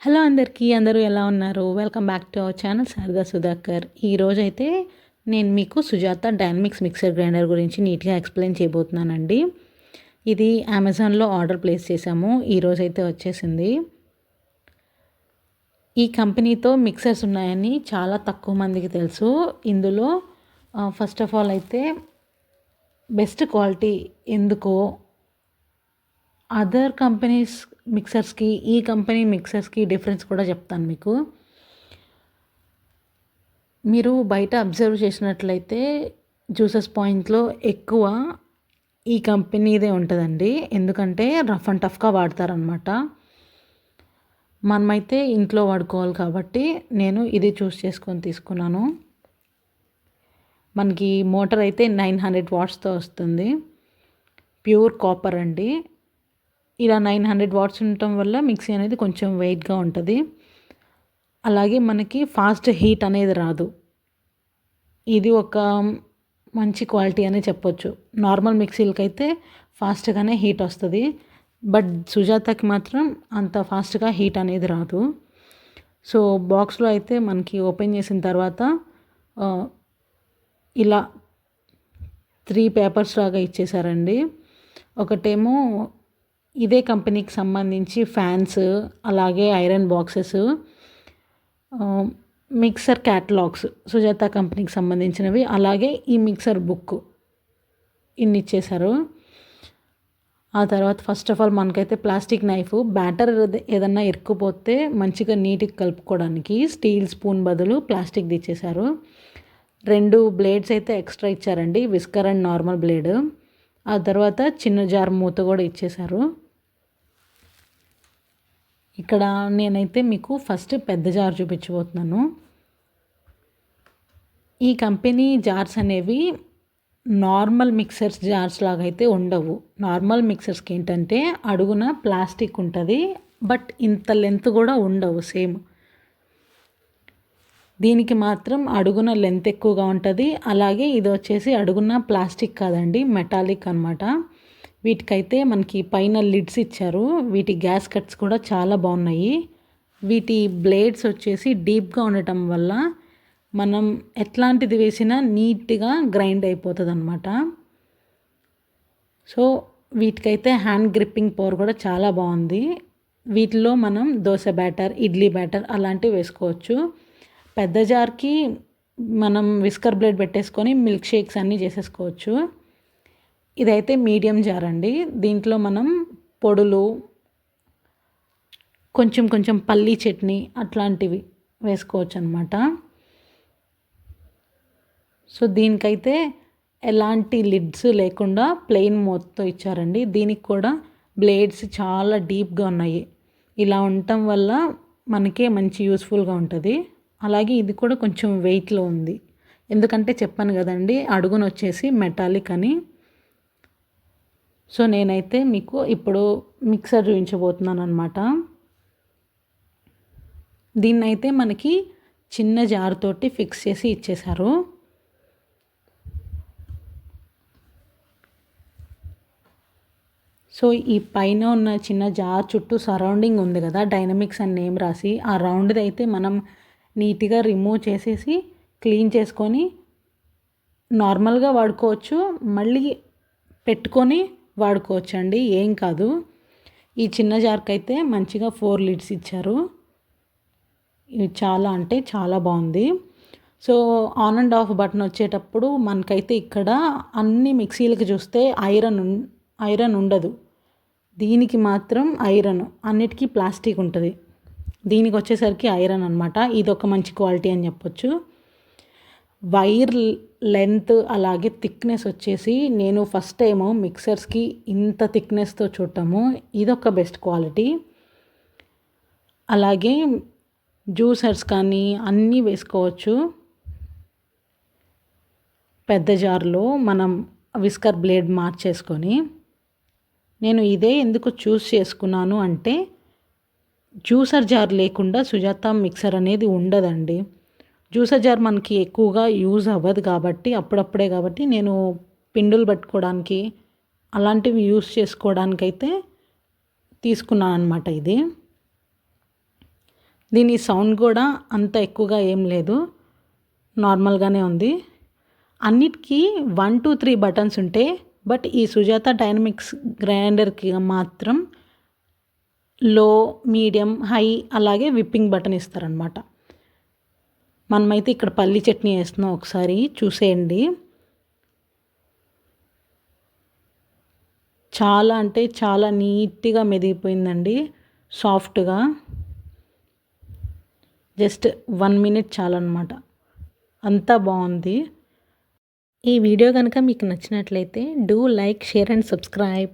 Hello అందరికీ, అందరూ ఎలా ఉన్నారు? Welcome back to our channel Sharada Sudhakar. ఈరోజైతే నేను మీకు సుజాత డైనమిక్స్ మిక్సర్ గ్రైండర్ గురించి నీట్గా ఎక్స్ప్లెయిన్ చేయబోతున్నానండి. ఇది అమెజాన్లో ఆర్డర్ ప్లేస్ చేశాము. ఈరోజైతే వచ్చేసింది. ఈ కంపెనీతో మిక్సర్స్ ఉన్నాయని చాలా తక్కువ మందికి తెలుసు. ఇందులో ఫస్ట్ ఆఫ్ ఆల్ అయితే బెస్ట్ క్వాలిటీ ఎందుకో, అదర్ కంపెనీస్ మిక్సర్స్కి ఈ కంపెనీ మిక్సర్స్కి డిఫరెన్స్ కూడా చెప్తాను మీకు. మీరు బయట అబ్జర్వ్ చేసినట్లయితే జ్యూసెస్ పాయింట్లో ఎక్కువ ఈ కంపెనీదే ఉంటుందండి. ఎందుకంటే రఫ్ అండ్ టఫ్గా వాడతారనమాట. మనమైతే ఇంట్లో వాడుకోవాలి కాబట్టి నేను ఇది చూస్ చేసుకొని తీసుకున్నాను. మనకి మోటార్ అయితే 900 వాట్స్తో వస్తుంది. ప్యూర్ కాపర్ అండి. ఇలా 900 వాట్స్ ఉండటం వల్ల మిక్సీ అనేది కొంచెం వెయిట్గా ఉంటుంది. అలాగే మనకి ఫాస్ట్ హీట్ అనేది రాదు. ఇది ఒక మంచి క్వాలిటీ అనే చెప్పొచ్చు. నార్మల్ మిక్సీలకి అయితే ఫాస్ట్గానే హీట్ వస్తుంది. బట్ సుజాతకి మాత్రం అంత ఫాస్ట్గా హీట్ అనేది రాదు. సో బాక్స్లో అయితే మనకి ఓపెన్ చేసిన తర్వాత ఇలా 3 పేపర్స్ లాగా ఇచ్చేసారండి. ఒకటేమో ఇదే కంపెనీకి సంబంధించి ఫ్యాన్స్, అలాగే iron boxes, mixer catalogues Sujatha కంపెనీకి సంబంధించినవి, అలాగే ఈ మిక్సర్ బుక్ ఇన్ని ఇచ్చేశారు. ఆ తర్వాత ఫస్ట్ ఆఫ్ ఆల్ మనకైతే ప్లాస్టిక్ నైఫ్, బ్యాటర్ ఏదన్నా ఇరుక్కుపోతే మంచిగా నీట్గా కలుపుకోవడానికి స్టీల్ స్పూన్ బదులు ప్లాస్టిక్ది ఇచ్చేశారు. 2 బ్లేడ్స్ అయితే ఎక్స్ట్రా ఇచ్చారండి, విస్కర్ అండ్ నార్మల్ బ్లేడ్. ఆ తర్వాత చిన్న జార్ మూత కూడా ఇచ్చేశారు. ఇక్కడ నేనైతే మీకు ఫస్ట్ పెద్ద జార్ చూపించబోతున్నాను. ఈ కంపెనీ జార్స్ అనేవి నార్మల్ మిక్సర్స్ జార్స్ లాగా అయితే ఉండవు. నార్మల్ మిక్సర్స్కి ఏంటంటే అడుగున ప్లాస్టిక్ ఉంటుంది, బట్ ఇంత లెంత్ కూడా ఉండవు సేమ్. దీనికి మాత్రం అడుగున లెంత్ ఎక్కువగా ఉంటుంది. అలాగే ఇది వచ్చేసి అడుగున ప్లాస్టిక్ కాదండి, మెటాలిక్ అనమాట. వీటికైతే మనకి పైన లిడ్స్ ఇచ్చారు. వీటి గ్యాస్ కట్స్ కూడా చాలా బాగున్నాయి. వీటి బ్లేడ్స్ వచ్చేసి డీప్గా ఉండటం వల్ల మనం ఎట్లాంటిది వేసినా నీట్గా గ్రైండ్ అయిపోతుంది అనమాట. సో వీటికైతే హ్యాండ్ గ్రిప్పింగ్ పవర్ కూడా చాలా బాగుంది. వీటిలో మనం దోశ బ్యాటర్, ఇడ్లీ బ్యాటర్ అలాంటివి వేసుకోవచ్చు. పెద్ద జార్కి మనం విస్కర్ బ్లేడ్ పెట్టేసుకొని మిల్క్ షేక్స్ అన్నీ చేసేసుకోవచ్చు. ఇదైతే మీడియం జార్ అండి. దీంట్లో మనం పొడులు, కొంచెం కొంచెం పల్లీ చట్నీ అట్లాంటివి వేసుకోవచ్చు అనమాట. సో దీనికైతే ఎలాంటి లిడ్స్ లేకుండా ప్లెయిన్ మూతతో ఇచ్చారండి. దీనికి కూడా బ్లేడ్స్ చాలా డీప్గా ఉన్నాయి. ఇలా ఉండటం వల్ల మనకే మంచి యూస్ఫుల్గా ఉంటుంది. అలాగే ఇది కూడా కొంచెం వెయిట్లో ఉంది, ఎందుకంటే చెప్పాను కదండి అడుగున వచ్చేసి మెటాలిక్ అని. సో నేనైతే మీకు ఇప్పుడు మిక్సర్ చూపించబోతున్నాను అనమాట. దీన్నైతే మనకి చిన్న జార్ తోటి ఫిక్స్ చేసి ఇచ్చేశారు. సో ఈ పైన ఉన్న చిన్న జార్ చుట్టూ సరౌండింగ్ ఉంది కదా, డైనమిక్స్ అని నేమ్ రాసి, ఆ రౌండ్ది అయితే మనం నీట్గా రిమూవ్ చేసేసి క్లీన్ చేసుకొని నార్మల్గా వాడుకోవచ్చు, మళ్ళీ పెట్టుకొని వాడుకోవచ్చు అండి, ఏం కాదు. ఈ చిన్న జార్కి అయితే మంచిగా 4 లిడ్స్ ఇచ్చారు. ఇది చాలా అంటే చాలా బాగుంది. So on and of button వచ్చేటప్పుడు మనకైతే ఇక్కడ అన్ని మిక్సీలకి చూస్తే ఐరన్ ఉండదు. దీనికి మాత్రం ఐరన్, అన్నిటికీ ప్లాస్టిక్ ఉంటుంది. దీనికి వచ్చేసరికి ఐరన్ అనమాట. ఇది ఒక మంచి క్వాలిటీ అని చెప్పొచ్చు. వైర్ లెంత్ అలాగే థిక్నెస్ వచ్చేసి నేను ఫస్ట్ టైం మిక్సర్స్కి ఇంత థిక్నెస్తో చూడటము, ఇదొక బెస్ట్ క్వాలిటీ. అలాగే జ్యూసర్స్ కానీ అన్నీ వేసుకోవచ్చు. పెద్ద జార్లో మనం విస్కర్ బ్లేడ్ మార్చేసుకొని, నేను ఇదే ఎందుకు చూస్ చేసుకున్నాను అంటే జ్యూసర్ జార్ లేకుండా సుజాత మిక్సర్ అనేది ఉండదండి. జ్యూసర్ జార్ మనకి ఎక్కువగా యూజ్ అవ్వదు కాబట్టి, అప్పుడప్పుడే కాబట్టి నేను పిండులు పెట్టుకోవడానికి అలాంటివి యూస్ చేసుకోవడానికైతే తీసుకున్నాను అనమాట ఇది. దీని సౌండ్ కూడా అంత ఎక్కువగా ఏం లేదు, నార్మల్గానే ఉంది. అన్నిటికీ 1 2 3 బటన్స్ ఉంటాయి, బట్ ఈ సుజాత డైనమిక్స్ గ్రైండర్కి మాత్రం లో, మీడియం, హై అలాగే విప్పింగ్ బటన్ ఇస్తారనమాట. మనమైతే ఇక్కడ పల్లి చట్నీ వేస్తున్నాం, ఒకసారి చూసేయండి. చాలా అంటే చాలా నీట్గా మెదిగిపోయిందండి, సాఫ్ట్గా. జస్ట్ 1 మినిట్ చాలన్నమాట, అంతా బాగుంది. ఈ వీడియో కనుక మీకు నచ్చినట్లయితే do like, share and subscribe.